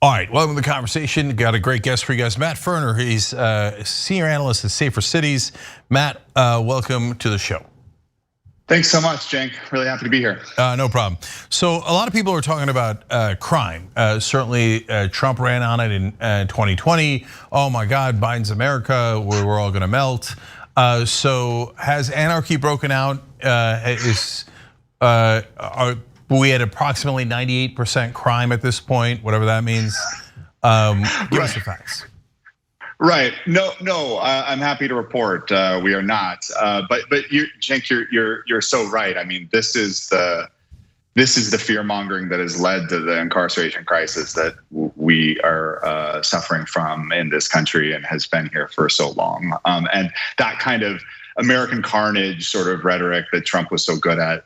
All right, welcome to the conversation. Got a great guest for you guys. Matt Ferner, he's a senior analyst at Safer Cities. Matt, welcome to the show. Thanks so much, Cenk. Really happy to be here. No problem. So a lot of people are talking about crime. Certainly Trump ran on it in 2020. Oh my God, Biden's America, we're all gonna melt. So has anarchy broken out? Are we at approximately 98% crime at this point, whatever that means? Give us the facts. Right. No. I'm happy to report we are not. But Cenk, you're so right. I mean, this is the fear mongering that has led to the incarceration crisis that we are suffering from in this country and has been here for so long. And that kind of American carnage sort of rhetoric that Trump was so good at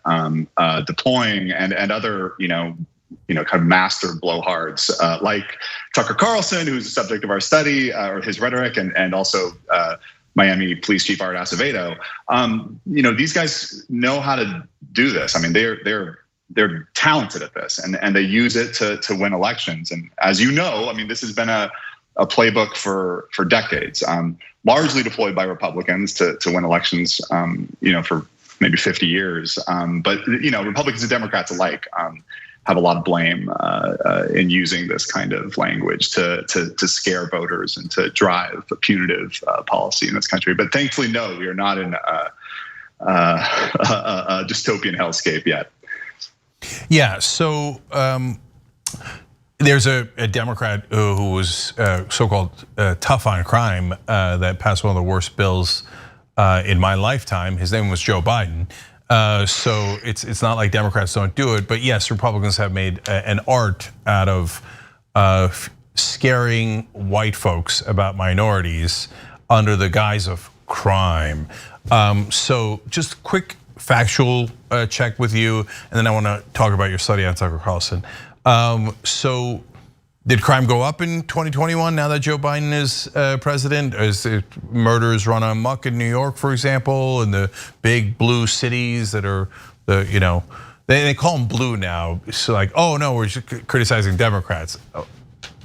deploying, and other kind of master blowhards like Tucker Carlson, who's the subject of our study, or his rhetoric, and also Miami Police Chief Art Acevedo. These guys know how to do this. I mean, they're talented at this, and they use it to win elections. And as you know, I mean, this has been a playbook for decades, largely deployed by Republicans to win elections, for maybe 50 years. But Republicans and Democrats alike have a lot of blame in using this kind of language to scare voters and to drive a punitive policy in this country. But thankfully, no, we are not in a dystopian hellscape yet. Yeah. So there's a Democrat who was so-called tough on crime that passed one of the worst bills in my lifetime. His name was Joe Biden. So it's not like Democrats don't do it, but yes, Republicans have made an art out of scaring white folks about minorities under the guise of crime. So just quick factual check with you, and then I want to talk about your study on Tucker Carlson. So did crime go up in 2021 now that Joe Biden is president? Is murders run amok in New York, for example, in the big blue cities that are they call them blue now. So like, oh no, we're just criticizing Democrats.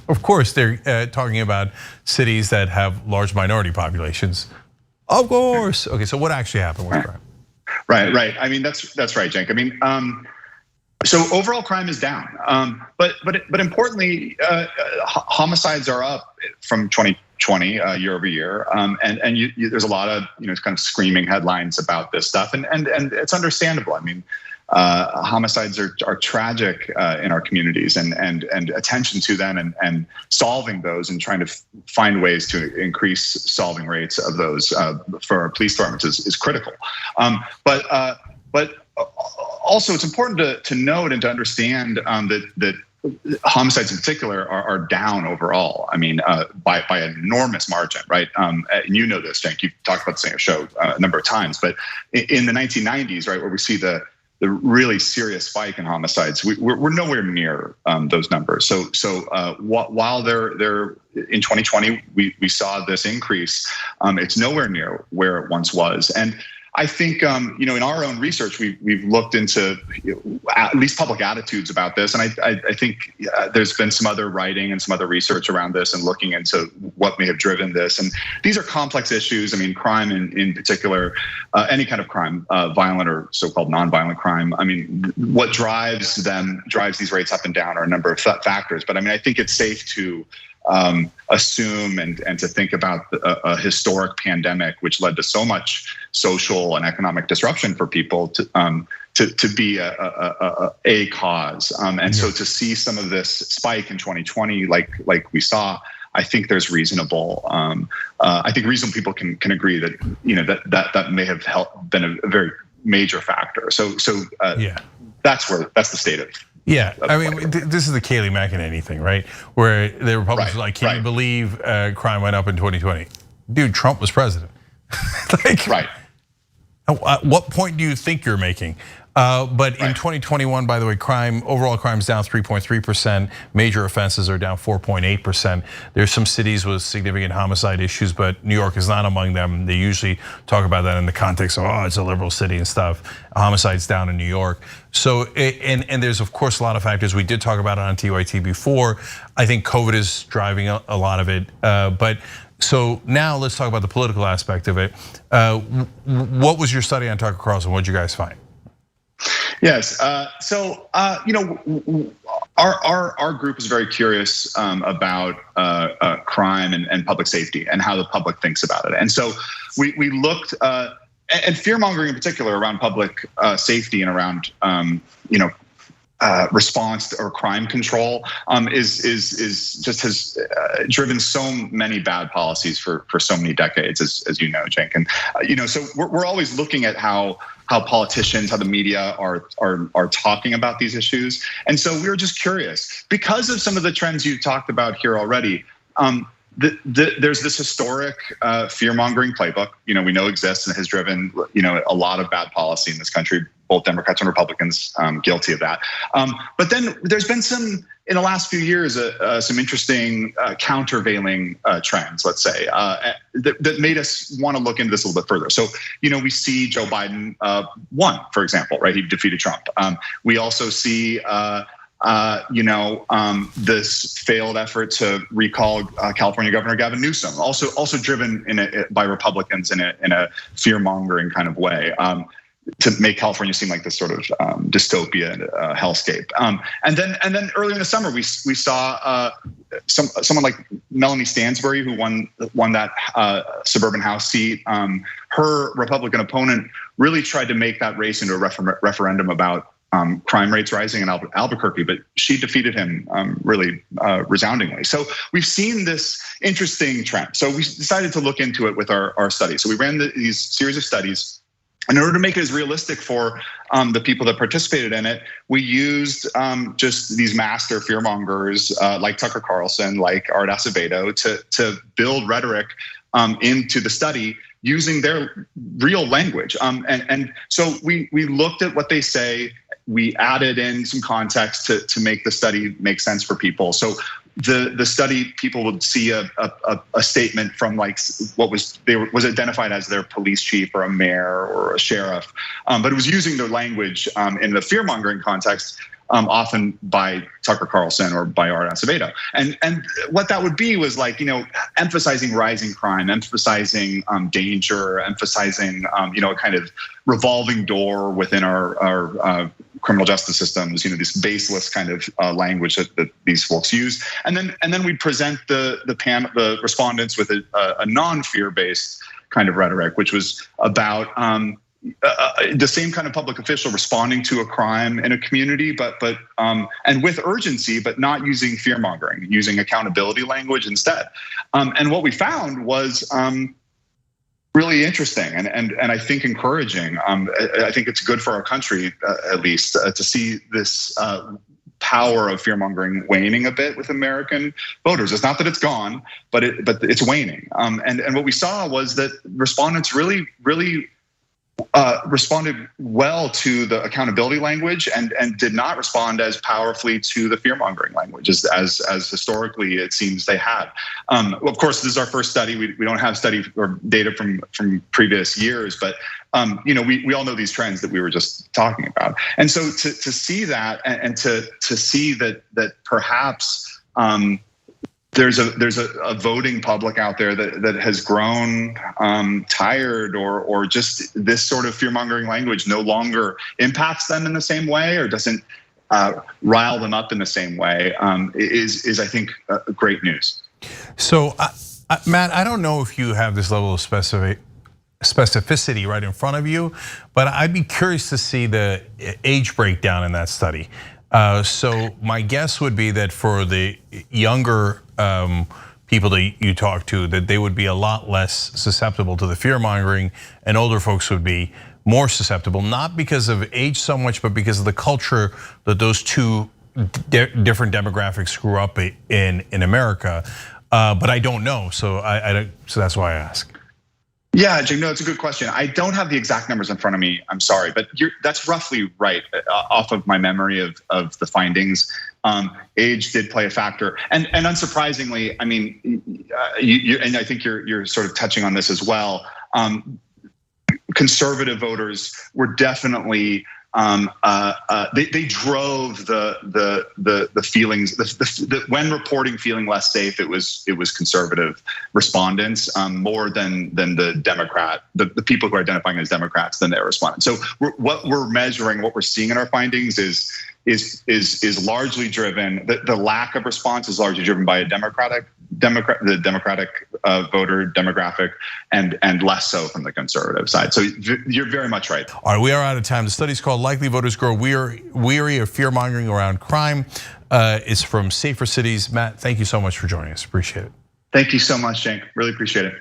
Of course, they're talking about cities that have large minority populations. Of course. Okay, so what actually happened with crime? Right. I mean, that's right, Cenk. I mean, so overall crime is down, but importantly, homicides are up from 2020 year over year, and there's a lot of kind of screaming headlines about this stuff, and it's understandable. I mean, homicides are tragic in our communities, and attention to them and solving those and trying to find ways to increase solving rates of those for our police departments is critical. But also, it's important to note and to understand that homicides in particular are down overall. I mean, by an enormous margin, right? And you know this, Cenk. You've talked about this on your show a number of times. But in the 1990s, right, where we see the really serious spike in homicides, we're nowhere near those numbers. So while they're in 2020, we saw this increase. It's nowhere near where it once was, and I think in our own research we've looked into at least public attitudes about this, and I think there's been some other writing and some other research around this and looking into what may have driven this. And these are complex issues. I mean, crime in particular, any kind of crime, violent or so-called non-violent crime. I mean, what drives these rates up and down are a number of factors. But I mean, I think it's safe to assume and to think about a historic pandemic, which led to so much social and economic disruption for people, to be a cause. And so to see some of this spike in 2020, like we saw, I think there's reasonable. I think reasonable people can agree that that may have been a very major factor. So that's the state of. Yeah, I mean, this is the Kayleigh McEnany thing, right? Where the Republicans are like, can you believe crime went up in 2020? Dude, Trump was president. Right. At what point do you think you're making? But in 2021, by the way, overall crime is down 3.3%. Major offenses are down 4.8%. There's some cities with significant homicide issues, but New York is not among them. They usually talk about that in the context of, oh, it's a liberal city and stuff. Homicides down in New York. So, and there's of course a lot of factors. We did talk about it on TYT before. I think COVID is driving a lot of it. But so now let's talk about the political aspect of it. What was your study on Tucker Carlson? What did you guys find? Yes, so our group is very curious about crime and public safety and how the public thinks about it. And so we looked and fear mongering in particular around public safety and around response or crime control is just has driven so many bad policies for so many decades, as you know, Cenk. And so we're always looking at how politicians, how the media are talking about these issues. And so we were just curious because of some of the trends you talked about here already. There's this historic fear-mongering playbook, we know exists and has driven, a lot of bad policy in this country. Both Democrats and Republicans guilty of that. But then there's been in the last few years, some interesting countervailing trends, let's say, that made us want to look into this a little bit further. So, we see Joe Biden won, for example, right? He defeated Trump. We also see this failed effort to recall California Governor Gavin Newsom, also driven by Republicans in a fear-mongering kind of way. To make California seem like this sort of dystopia hellscape, and then earlier in the summer we saw someone like Melanie Stansbury, who won that suburban House seat. Her Republican opponent really tried to make that race into a referendum about crime rates rising in Albuquerque, but she defeated him really resoundingly. So we've seen this interesting trend. So we decided to look into it with our study. So we ran these series of studies. In order to make it as realistic for the people that participated in it, we used just these master fearmongers like Tucker Carlson, like Art Acevedo, to build rhetoric into the study using their real language. And so we looked at what they say. We added in some context to make the study make sense for people. So the study, people would see a statement from like what was identified as their police chief or a mayor or a sheriff, but it was using their language in the fear-mongering context, often by Tucker Carlson or by Art Acevedo. And what that would be was like, emphasizing rising crime, emphasizing danger, emphasizing a kind of revolving door within our criminal justice systems, this baseless kind of language that these folks use. And then we present the respondents with a non-fear based kind of rhetoric, which was about the same kind of public official responding to a crime in a community, but and with urgency, but not using fear mongering, using accountability language instead. And what we found was really interesting and I think encouraging. I think it's good for our country, at least, to see this power of fear mongering waning a bit with American voters. It's not that it's gone, but it's waning. And what we saw was that respondents really responded well to the accountability language and did not respond as powerfully to the fear-mongering language as historically it seems they had. Of course, this is our first study. We don't have study or data from previous years, but we all know these trends that we were just talking about. And so to see that and to see that perhaps there's a voting public out there that has grown tired or just this sort of fear-mongering language no longer impacts them in the same way or doesn't rile them up in the same way is I think great news. So Matt, I don't know if you have this level of specificity right in front of you, but I'd be curious to see the age breakdown in that study. So my guess would be that for the younger people that you talk to, that they would be a lot less susceptible to the fear mongering, and older folks would be more susceptible, not because of age so much, but because of the culture that those two different demographics grew up in America. But I don't know, so so that's why I ask. Yeah, Jim, no, it's a good question. I don't have the exact numbers in front of me. I'm sorry, but that's roughly right off of my memory of the findings. Age did play a factor, and unsurprisingly, I mean, and I think you're sort of touching on this as well. Conservative voters were definitely they drove the feelings. When reporting feeling less safe, it was conservative respondents more than the people who are identifying as Democrats than their respondents. So what we're measuring, what we're seeing in our findings is largely driven. The lack of response is largely driven by the Democratic voter demographic, and less so from the conservative side. So you're very much right. All right, we are out of time. The study's called "Likely Voters Grow Weary of Fear Mongering Around Crime." It's from Safer Cities. Matt, thank you so much for joining us. Appreciate it. Thank you so much, Cenk. Really appreciate it.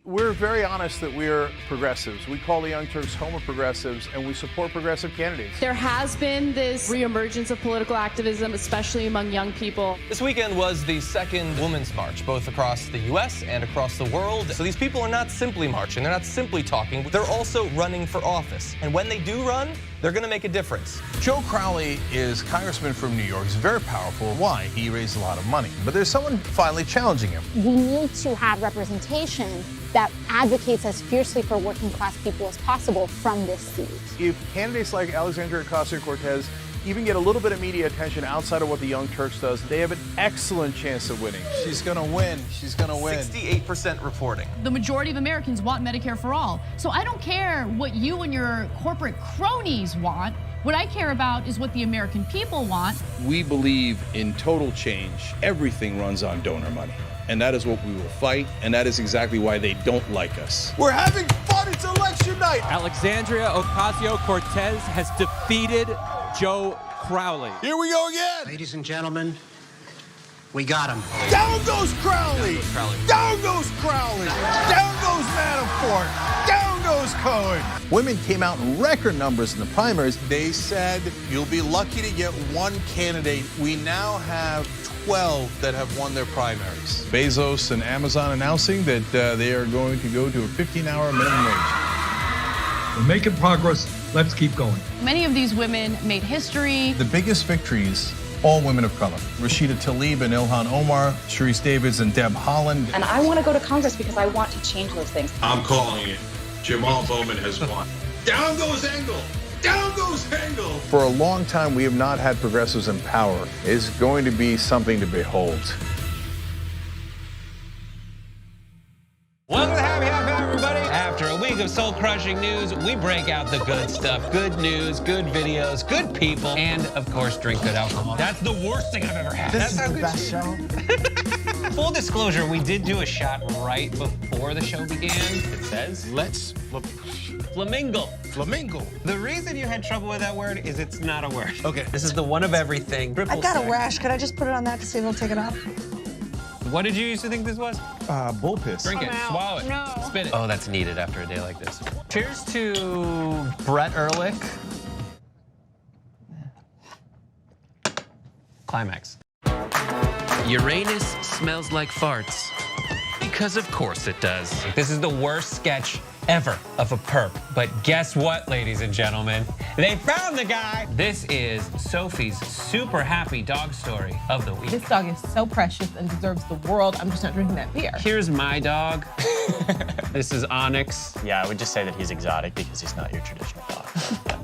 We're very honest that we're progressives. We call the Young Turks home of progressives, and we support progressive candidates. There has been this reemergence of political activism, especially among young people. This weekend was the second Women's March, both across the US and across the world. So these people are not simply marching, they're not simply talking, they're also running for office. And when they do run, they're gonna make a difference. Joe Crowley is congressman from New York. He's very powerful. Why? He raised a lot of money. But there's someone finally challenging him. We need to have representation that advocates as fiercely for working class people as possible from this seat. If candidates like Alexandria Ocasio-Cortez even get a little bit of media attention outside of what the Young Turks does, they have an excellent chance of winning. She's gonna win. She's gonna win. 68% reporting. The majority of Americans want Medicare for all. So I don't care what you and your corporate cronies want. What I care about is what the American people want. We believe in total change. Everything runs on donor money. And that is what we will fight, and that is exactly why they don't like us. We're having fun. It's election night. Alexandria Ocasio-Cortez has defeated Joe Crowley. Here we go again. Ladies and gentlemen, we got him. Down goes Crowley. Down goes Crowley. Down goes Manafort. Down goes Cohen. Women came out in record numbers in the primaries. They said you'll be lucky to get one candidate. We now have 12 that have won their primaries. Bezos and Amazon announcing that they are going to go to a 15-hour minimum wage. We're making progress. Let's keep going. Many of these women made history. The biggest victories, all women of color. Rashida Tlaib and Ilhan Omar, Sharice Davids and Deb Haaland. And I want to go to Congress because I want to change those things. I'm calling it. Jamal Bowman has won. Down goes Engel. Down goes Engel. For a long time, we have not had progressives in power. It's going to be something to behold. Welcome to Happy Half Hour, everybody. After a week of soul-crushing news, we break out the good stuff. Good news, good videos, good people, and of course, drink good alcohol. That's the worst thing I've ever had. This is the best show. Full disclosure, we did do a shot right before the show began. It says, let's flamingo. Flamingo. The reason you had trouble with that word is it's not a word. Okay. This is the one of everything. I've got a rash. Could I just put it on that to see if it'll take it off? What did you used to think this was? Bull piss. Drink it, swallow it, No. spit it. Oh, that's needed after a day like this. Cheers to Brett Ehrlich. Climax. Uranus smells like farts. Because of course it does. This is the worst sketch ever of a perp. But guess what, ladies and gentlemen? They found the guy. This is Sophie's super happy dog story of the week. This dog is so precious and deserves the world. I'm just not drinking that beer. Here's my dog. This is Onyx. Yeah, I would just say that he's exotic because he's not your traditional dog.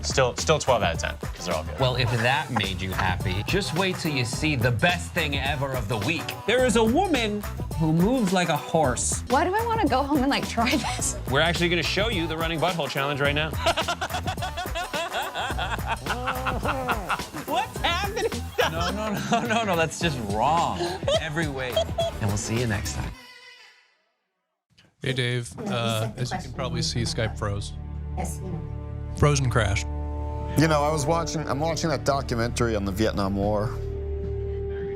Still 12 out of 10 because they're all good. Well, if that made you happy, just wait till you see the best thing ever of the week. There is a woman who moves like a horse. Why do I want to go home and like try this? We're actually gonna show you the running butthole challenge right now. What's happening? No, that's just wrong. Every way. And we'll see you next time. Hey, Dave. As you can probably see, Skype froze. Yes. Frozen crashed. You know, I'm watching that documentary on the Vietnam War,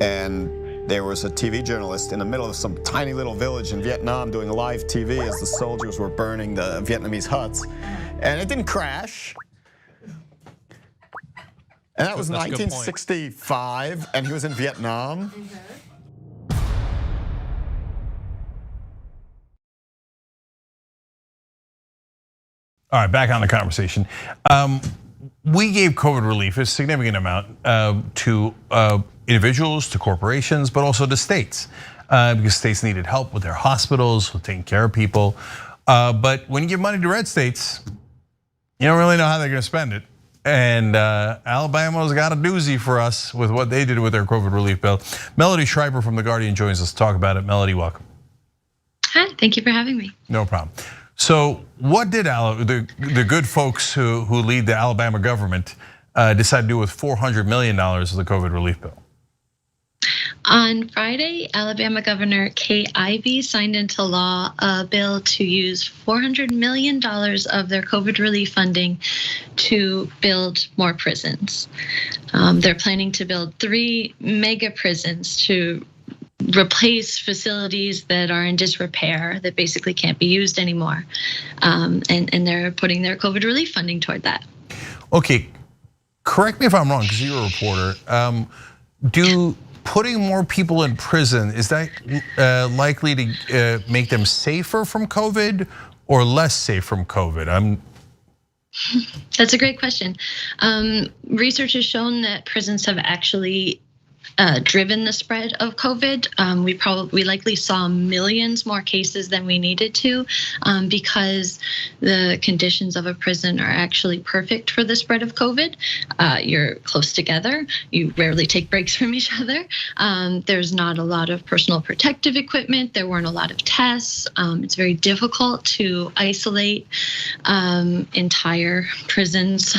and there was a TV journalist in the middle of some tiny little village in Vietnam doing live TV as the soldiers were burning the Vietnamese huts, and it didn't crash. And that was That's a good point. 1965, and he was in Vietnam. All right, back on the conversation. We gave COVID relief, a significant amount, to individuals, to corporations, but also to states, because states needed help with their hospitals, with taking care of people. But when you give money to red states, you don't really know how they're going to spend it. And Alabama's got a doozy for us with what they did with their COVID relief bill. Melody Schreiber from The Guardian joins us to talk about it. Melody, welcome. Hi, thank you for having me. No problem. So what did the good folks who lead the Alabama government decide to do with $400 million of the COVID relief bill? On Friday, Alabama Governor Kay Ivey signed into law a bill to use $400 million of their COVID relief funding to build more prisons. They're planning to build 3 mega prisons to replace facilities that are in disrepair, that basically can't be used anymore. And they're putting their COVID relief funding toward that. Okay, correct me if I'm wrong, because you're a reporter. Do putting more people in prison, is that likely to make them safer from COVID or less safe from COVID? That's a great question. Research has shown that prisons have actually driven the spread of COVID. We likely saw millions more cases than we needed to, because the conditions of a prison are actually perfect for the spread of COVID. You're close together. You rarely take breaks from each other. There's not a lot of personal protective equipment. There weren't a lot of tests. It's very difficult to isolate entire prisons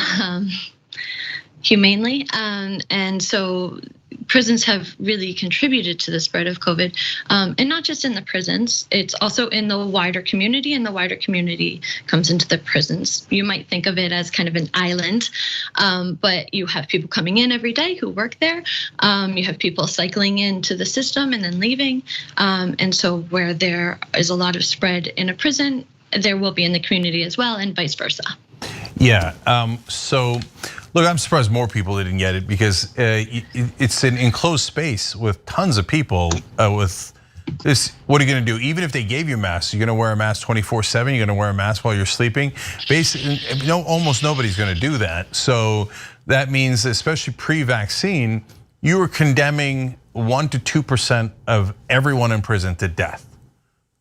humanely, and so prisons have really contributed to the spread of COVID, and not just in the prisons, it's also in the wider community, and the wider community comes into the prisons. You might think of it as kind of an island, but you have people coming in every day who work there. You have people cycling into the system and then leaving. And so where there is a lot of spread in a prison, there will be in the community as well, and vice versa. Yeah, so look, I'm surprised more people didn't get it, because it's an enclosed space with tons of people with this. What are you gonna do? Even if they gave you masks, you're gonna wear a mask 24/7, you're gonna wear a mask while you're sleeping. Basically, almost nobody's gonna do that. So that means, especially pre-vaccine, you were condemning 1 to 2% of everyone in prison to death.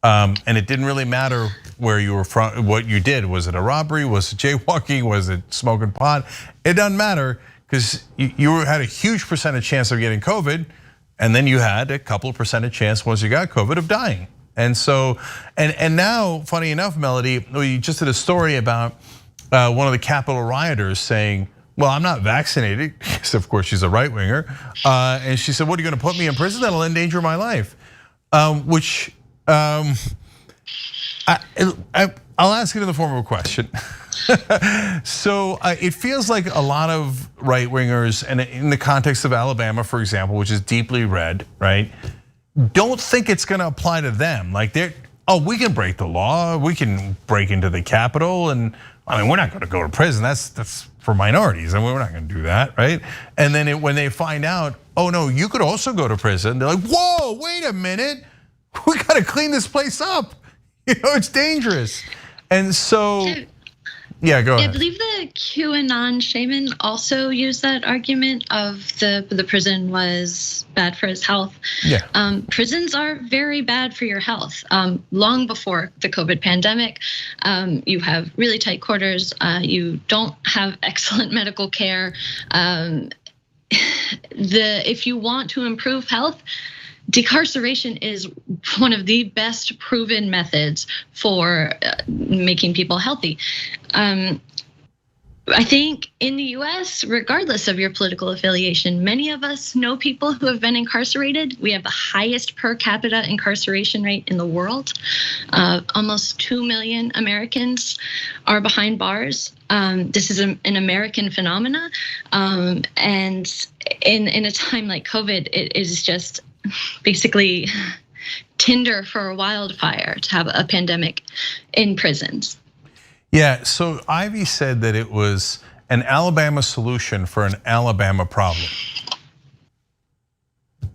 And it didn't really matter where you were from, what you did. Was it a robbery? Was it jaywalking? Was it smoking pot? It doesn't matter, because you had a huge percentage chance of getting COVID, and then you had a couple of percentage chance once you got COVID of dying. And so, and now, funny enough, Melody, we just did a story about one of the Capitol rioters saying, well, I'm not vaccinated, because of course she's a right winger. And she said, what, are you gonna put me in prison? That'll endanger my life. I'll ask it in the form of a question. So it feels like a lot of right wingers, and in the context of Alabama, for example, which is deeply red, right, don't think it's gonna apply to them. Like we can break the law, we can break into the Capitol, and I mean, we're not gonna go to prison, that's for minorities, and we're not gonna do that, right? And then when they find out, oh no, you could also go to prison, they're like, whoa, wait a minute, we gotta clean this place up. It's dangerous. And so, yeah, go ahead. I believe the QAnon shaman also used that argument of the prison was bad for his health. Yeah. Prisons are very bad for your health. Long before the COVID pandemic, you have really tight quarters. You don't have excellent medical care. If you want to improve health, decarceration is one of the best proven methods for making people healthy. I think in the US, regardless of your political affiliation, many of us know people who have been incarcerated. We have the highest per capita incarceration rate in the world. Almost 2 million Americans are behind bars. This is an American phenomena. And in a time like COVID, it is just basically tinder for a wildfire to have a pandemic in prisons. Yeah, so Ivey said that it was an Alabama solution for an Alabama problem.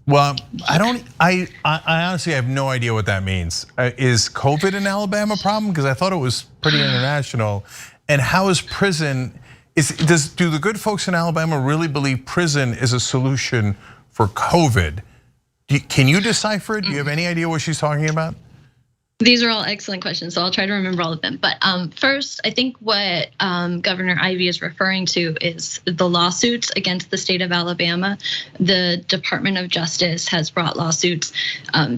Well, I honestly have no idea what that means. Is COVID an Alabama problem? Because I thought it was pretty international. And how is prison, do the good folks in Alabama really believe prison is a solution for COVID? Can you decipher it? Do you have any idea what she's talking about? These are all excellent questions, so I'll try to remember all of them. But first, I think what Governor Ivey is referring to is the lawsuits against the state of Alabama. The Department of Justice has brought lawsuits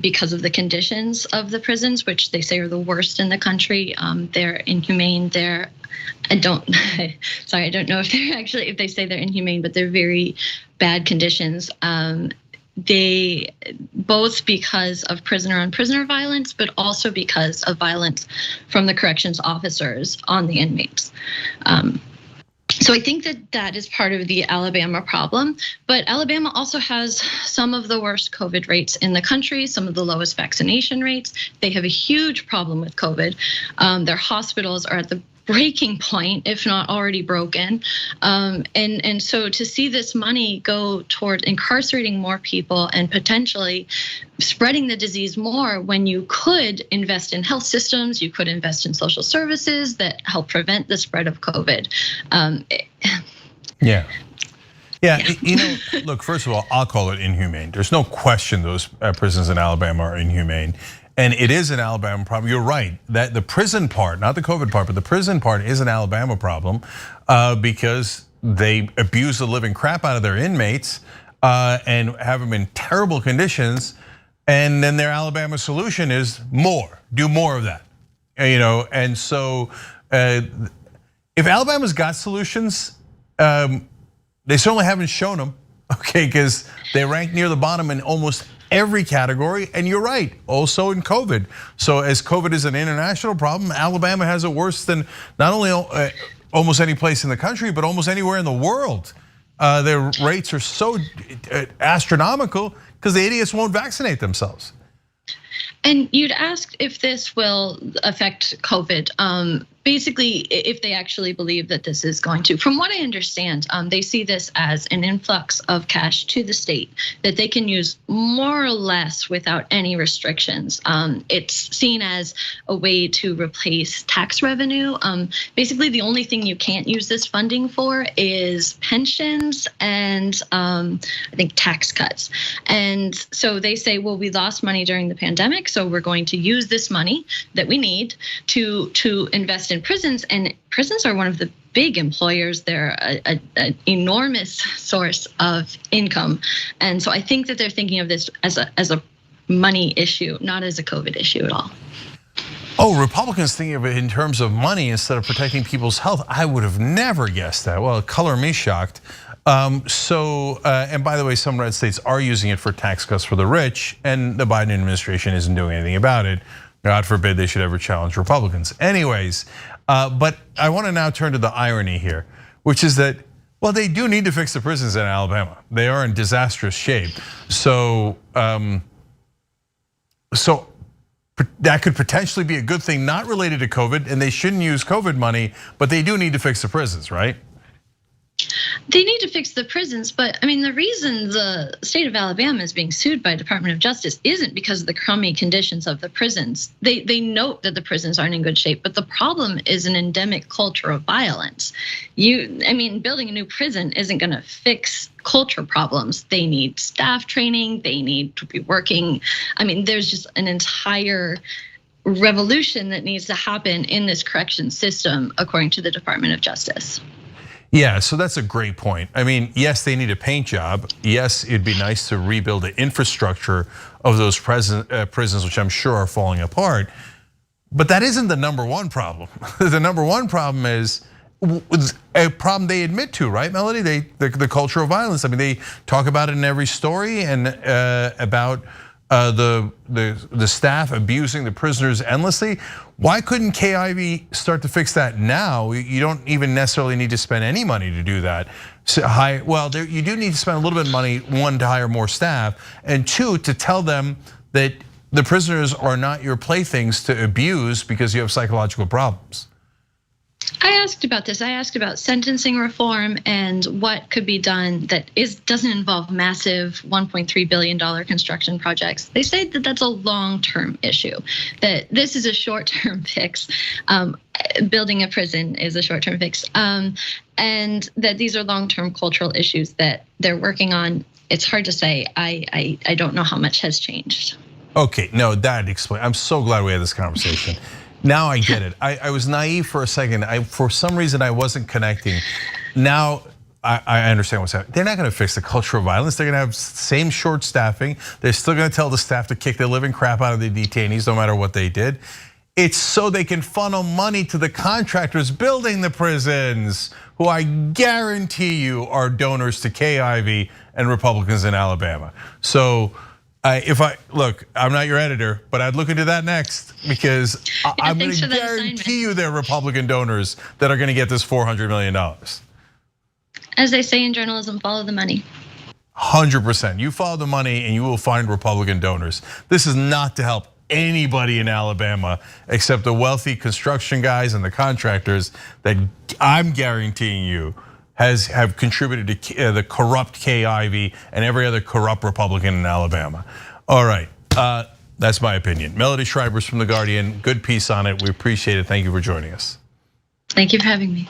because of the conditions of the prisons, which they say are the worst in the country. They're inhumane. I don't know if they say they're inhumane, but they're very bad conditions. They both because of prisoner on prisoner violence, but also because of violence from the corrections officers on the inmates. So I think that is part of the Alabama problem, but Alabama also has some of the worst COVID rates in the country, some of the lowest vaccination rates. They have a huge problem with COVID. Their hospitals are at the breaking point, if not already broken. And so to see this money go toward incarcerating more people and potentially spreading the disease more when you could invest in health systems, you could invest in social services that help prevent the spread of COVID. Yeah, you know, look, first of all, I'll call it inhumane. There's no question those prisons in Alabama are inhumane. And it is an Alabama problem. You're right, that the prison part, not the COVID part, but the prison part is an Alabama problem because they abuse the living crap out of their inmates and have them in terrible conditions. And then their Alabama solution is do more of that. You know, and so if Alabama's got solutions, they certainly haven't shown them, okay, because they rank near the bottom in almost every category, and you're right, also in COVID. So as COVID is an international problem, Alabama has it worse than not only almost any place in the country, but almost anywhere in the world. Their rates are so astronomical because the idiots won't vaccinate themselves. And you'd asked if this will affect COVID. Basically, if they actually believe that this is going to. From what I understand, they see this as an influx of cash to the state that they can use more or less without any restrictions. It's seen as a way to replace tax revenue. Basically, the only thing you can't use this funding for is pensions and I think tax cuts. And so they say, well, we lost money during the pandemic, so we're going to use this money that we need to invest in prisons, and prisons are one of the big employers. They're an enormous source of income, and so I think that they're thinking of this as a money issue, not as a COVID issue at all. Oh, Republicans thinking of it in terms of money instead of protecting people's health. I would have never guessed that. Well, color me shocked. And by the way, some red states are using it for tax cuts for the rich, and the Biden administration isn't doing anything about it. God forbid they should ever challenge Republicans. Anyways, but I want to now turn to the irony here, which is that, well, they do need to fix the prisons in Alabama. They are in disastrous shape. So that could potentially be a good thing, not related to COVID, and they shouldn't use COVID money, but they do need to fix the prisons, right? They need to fix the prisons, but I mean, the reason the state of Alabama is being sued by Department of Justice isn't because of the crummy conditions of the prisons. They note that the prisons aren't in good shape, but the problem is an endemic culture of violence. Building a new prison isn't gonna fix culture problems. They need staff training, they need to be working. There's just an entire revolution that needs to happen in this correction system, according to the Department of Justice. Yeah, so that's a great point. Yes, they need a paint job. Yes, it'd be nice to rebuild the infrastructure of those prisons, which I'm sure are falling apart. But that isn't the number one problem. The number one problem is a problem they admit to, right, Melody? The culture of violence. They talk about it in every story, and about the staff abusing the prisoners endlessly. Why couldn't Kay Ivey start to fix that now? You don't even necessarily need to spend any money to do that. You do need to spend a little bit of money, one, to hire more staff, and two, to tell them that the prisoners are not your playthings to abuse because you have psychological problems. I asked about this. I asked about sentencing reform and what could be done that doesn't involve massive $1.3 billion construction projects. They say that that's a long-term issue, that this is a short-term fix. Building a prison is a short-term fix. And that these are long-term cultural issues that they're working on. It's hard to say. I don't know how much has changed. Okay, no, that explains. I'm so glad we had this conversation. Now I get it. I was naive for a second. For some reason, I wasn't connecting. Now I understand what's happening. They're not going to fix the culture of violence. They're going to have same short staffing. They're still going to tell the staff to kick the living crap out of the detainees, no matter what they did. It's so they can funnel money to the contractors building the prisons, who I guarantee you are donors to KIV and Republicans in Alabama. So. Look, I'm not your editor, but I'd look into that next, because I'm going to guarantee you they're Republican donors that are going to get this $400 million. As they say in journalism, follow the money. 100%. You follow the money and you will find Republican donors. This is not to help anybody in Alabama except the wealthy construction guys and the contractors that I'm guaranteeing you have contributed to the corrupt KIV and every other corrupt Republican in Alabama. All right, that's my opinion. Melody Schreiber's from The Guardian, good piece on it. We appreciate it. Thank you for joining us. Thank you for having me.